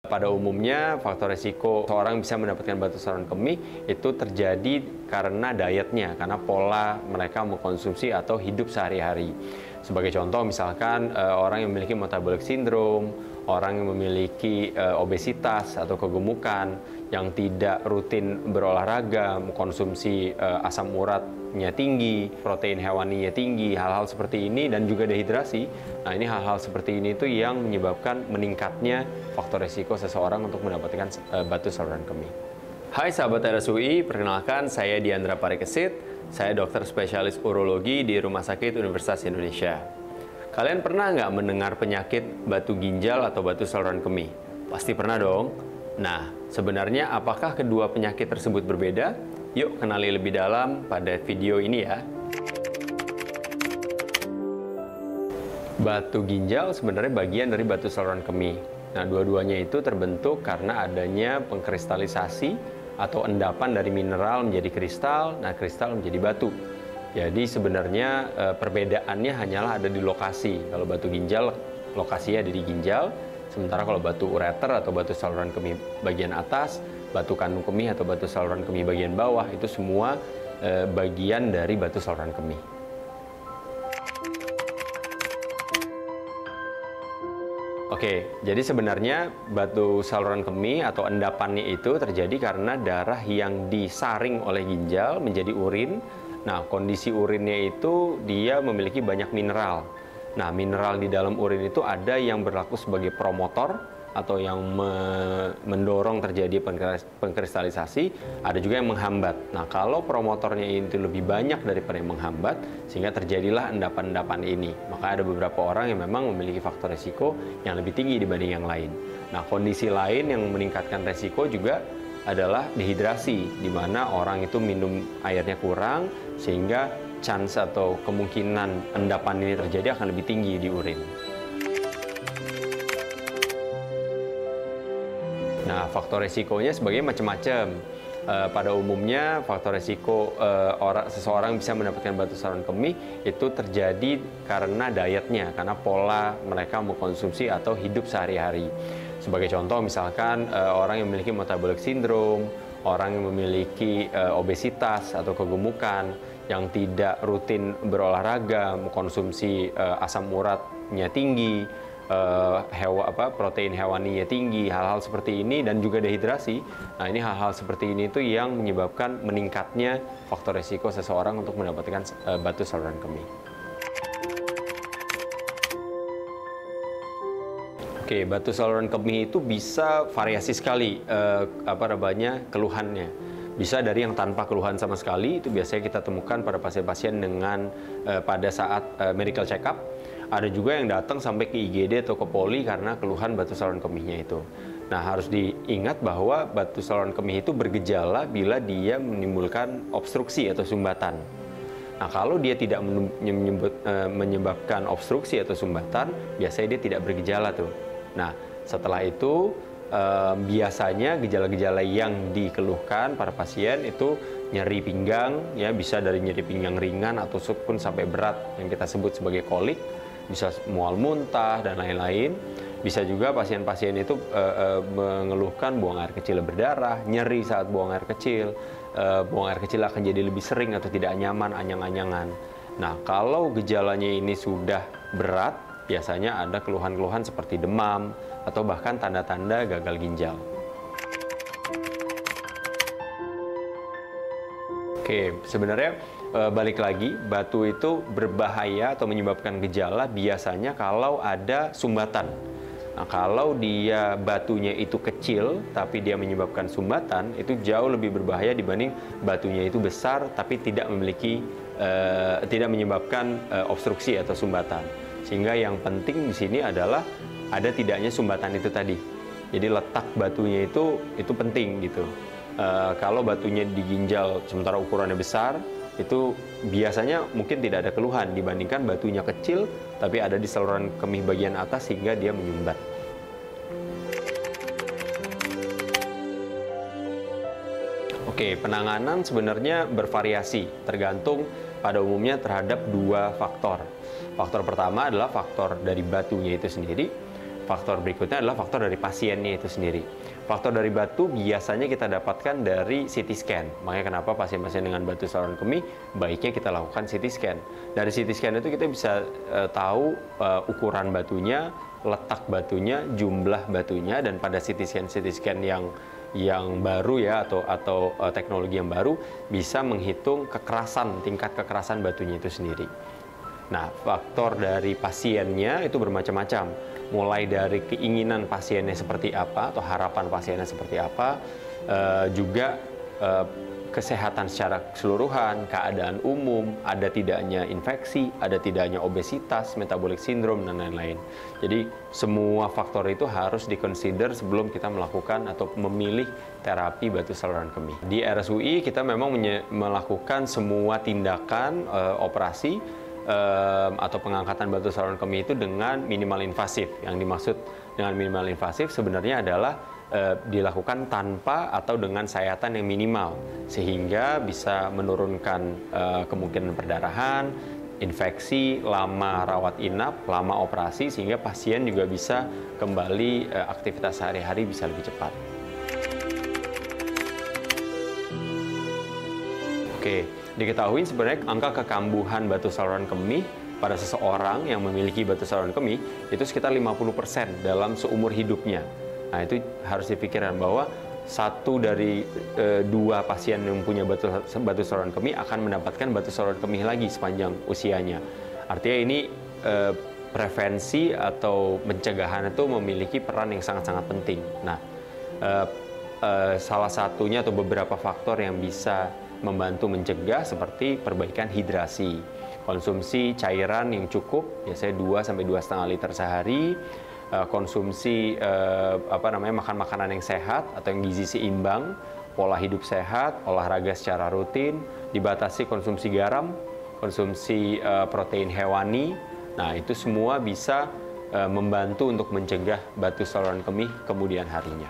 Pada umumnya, faktor resiko seorang bisa mendapatkan batu saluran kemih itu terjadi karena dietnya, karena pola mereka mengkonsumsi atau hidup sehari-hari. Sebagai contoh, misalkan orang yang memiliki metabolic syndrome, orang yang memiliki obesitas atau kegemukan, yang tidak rutin berolahraga, mengkonsumsi asam uratnya tinggi, protein hewaninya tinggi, hal-hal seperti ini, dan juga dehidrasi. Nah, ini hal-hal seperti ini itu yang menyebabkan meningkatnya faktor risiko seseorang untuk mendapatkan batu saluran kemih. Hai sahabat RSUI, perkenalkan saya Diandra Parikesit, saya dokter spesialis urologi di Rumah Sakit Universitas Indonesia. Kalian pernah nggak mendengar penyakit batu ginjal atau batu saluran kemih? Pasti pernah dong. Nah, sebenarnya apakah kedua penyakit tersebut berbeda? Yuk kenali lebih dalam pada video ini ya. Batu ginjal sebenarnya bagian dari batu saluran kemih. Nah, dua-duanya itu terbentuk karena adanya pengkristalisasi atau endapan dari mineral menjadi kristal, nah kristal menjadi batu. Jadi sebenarnya perbedaannya hanyalah ada di lokasi. Kalau batu ginjal, lokasinya ada di ginjal. Sementara kalau batu ureter atau batu saluran kemih bagian atas, batu kandung kemih atau batu saluran kemih bagian bawah, itu semua bagian dari batu saluran kemih. Oke, jadi sebenarnya batu saluran kemih atau endapannya itu terjadi karena darah yang disaring oleh ginjal menjadi urin. Nah, kondisi urinnya itu dia memiliki banyak mineral. Nah, mineral di dalam urin itu ada yang berlaku sebagai promotor atau yang mendorong terjadi pengkristalisasi, ada juga yang menghambat. Nah, kalau promotornya itu lebih banyak daripada yang menghambat, sehingga terjadilah endapan-endapan ini. Maka ada beberapa orang yang memang memiliki faktor resiko yang lebih tinggi dibanding yang lain. Nah, kondisi lain yang meningkatkan resiko juga adalah dehidrasi, di mana orang itu minum airnya kurang, sehingga chance atau kemungkinan endapan ini terjadi akan lebih tinggi di urin. Nah, faktor resikonya sebagai macam-macam. Pada umumnya, faktor resiko seseorang bisa mendapatkan batu saluran kemih itu terjadi karena dietnya, karena pola mereka mengkonsumsi atau hidup sehari-hari. Sebagai contoh, misalkan orang yang memiliki metabolic syndrome, orang yang memiliki obesitas atau kegemukan, yang tidak rutin berolahraga, mengkonsumsi asam uratnya tinggi, protein hewaninya tinggi, hal-hal seperti ini, dan juga dehidrasi. Nah, ini hal-hal seperti ini itu yang menyebabkan meningkatnya faktor resiko seseorang untuk mendapatkan batu saluran kemih. Oke, batu saluran kemih itu bisa variasi sekali keluhannya. Bisa dari yang tanpa keluhan sama sekali, itu biasanya kita temukan pada pasien-pasien dengan pada saat medical check up. Ada juga yang datang sampai ke IGD atau ke poli karena keluhan batu saluran kemihnya itu. Nah, harus diingat bahwa batu saluran kemih itu bergejala bila dia menimbulkan obstruksi atau sumbatan. Nah, kalau dia tidak menyebabkan obstruksi atau sumbatan, biasanya dia tidak bergejala tuh. Nah, setelah itu biasanya gejala-gejala yang dikeluhkan para pasien itu nyeri pinggang, ya bisa dari nyeri pinggang ringan atau pun sampai berat yang kita sebut sebagai kolik, bisa mual muntah dan lain-lain. Bisa juga pasien-pasien itu mengeluhkan buang air kecil berdarah, nyeri saat buang air kecil akan jadi lebih sering atau tidak nyaman, anyang-anyangan. Nah, kalau gejalanya ini sudah berat, biasanya ada keluhan-keluhan seperti demam atau bahkan tanda-tanda gagal ginjal. Oke, sebenarnya balik lagi, batu itu berbahaya atau menyebabkan gejala biasanya kalau ada sumbatan. Nah, kalau dia batunya itu kecil tapi dia menyebabkan sumbatan, itu jauh lebih berbahaya dibanding batunya itu besar tapi tidak menyebabkan obstruksi atau sumbatan. Sehingga yang penting di sini adalah ada tidaknya sumbatan itu tadi. Jadi letak batunya itu penting gitu. Kalau batunya di ginjal sementara ukurannya besar, itu biasanya mungkin tidak ada keluhan dibandingkan batunya kecil tapi ada di saluran kemih bagian atas sehingga dia menyumbat. Oke, penanganan sebenarnya bervariasi tergantung pada umumnya terhadap dua faktor. Faktor pertama adalah faktor dari batunya itu sendiri. Faktor berikutnya adalah faktor dari pasiennya itu sendiri. Faktor dari batu biasanya kita dapatkan dari CT scan. Makanya kenapa pasien-pasien dengan batu saluran kemih baiknya kita lakukan CT scan. Dari CT scan itu kita bisa tahu ukuran batunya, letak batunya, jumlah batunya, dan pada CT scan yang baru ya atau teknologi yang baru bisa menghitung tingkat kekerasan batunya itu sendiri. Nah, faktor dari pasiennya itu bermacam-macam, mulai dari keinginan pasiennya seperti apa atau harapan pasiennya seperti apa, juga kesehatan secara keseluruhan, keadaan umum, ada tidaknya infeksi, ada tidaknya obesitas, metabolic syndrome, dan lain-lain. Jadi semua faktor itu harus dikonsider sebelum kita melakukan atau memilih terapi batu saluran kemih. Di RSUI kita memang melakukan semua tindakan operasi atau pengangkatan batu saluran kemih itu dengan minimal invasif. Yang dimaksud dengan minimal invasif sebenarnya adalah dilakukan tanpa atau dengan sayatan yang minimal, sehingga bisa menurunkan kemungkinan perdarahan, infeksi, lama rawat inap, lama operasi, sehingga pasien juga bisa kembali aktivitas sehari-hari bisa lebih cepat. Oke, diketahui sebenarnya angka kekambuhan batu saluran kemih pada seseorang yang memiliki batu saluran kemih itu sekitar 50% dalam seumur hidupnya. Nah, itu harus dipikirkan bahwa 1 dari 2 pasien yang punya batu saluran kemih akan mendapatkan batu saluran kemih lagi sepanjang usianya. Artinya ini prevensi atau pencegahan itu memiliki peran yang sangat-sangat penting. Nah, salah satunya atau beberapa faktor yang bisa membantu mencegah seperti perbaikan hidrasi, konsumsi cairan yang cukup, biasanya 2-2,5 liter sehari, konsumsi makan makanan yang sehat atau yang gizi seimbang, pola hidup sehat, olahraga secara rutin, dibatasi konsumsi garam, konsumsi protein hewani. Nah, itu semua bisa membantu untuk mencegah batu saluran kemih kemudian harinya.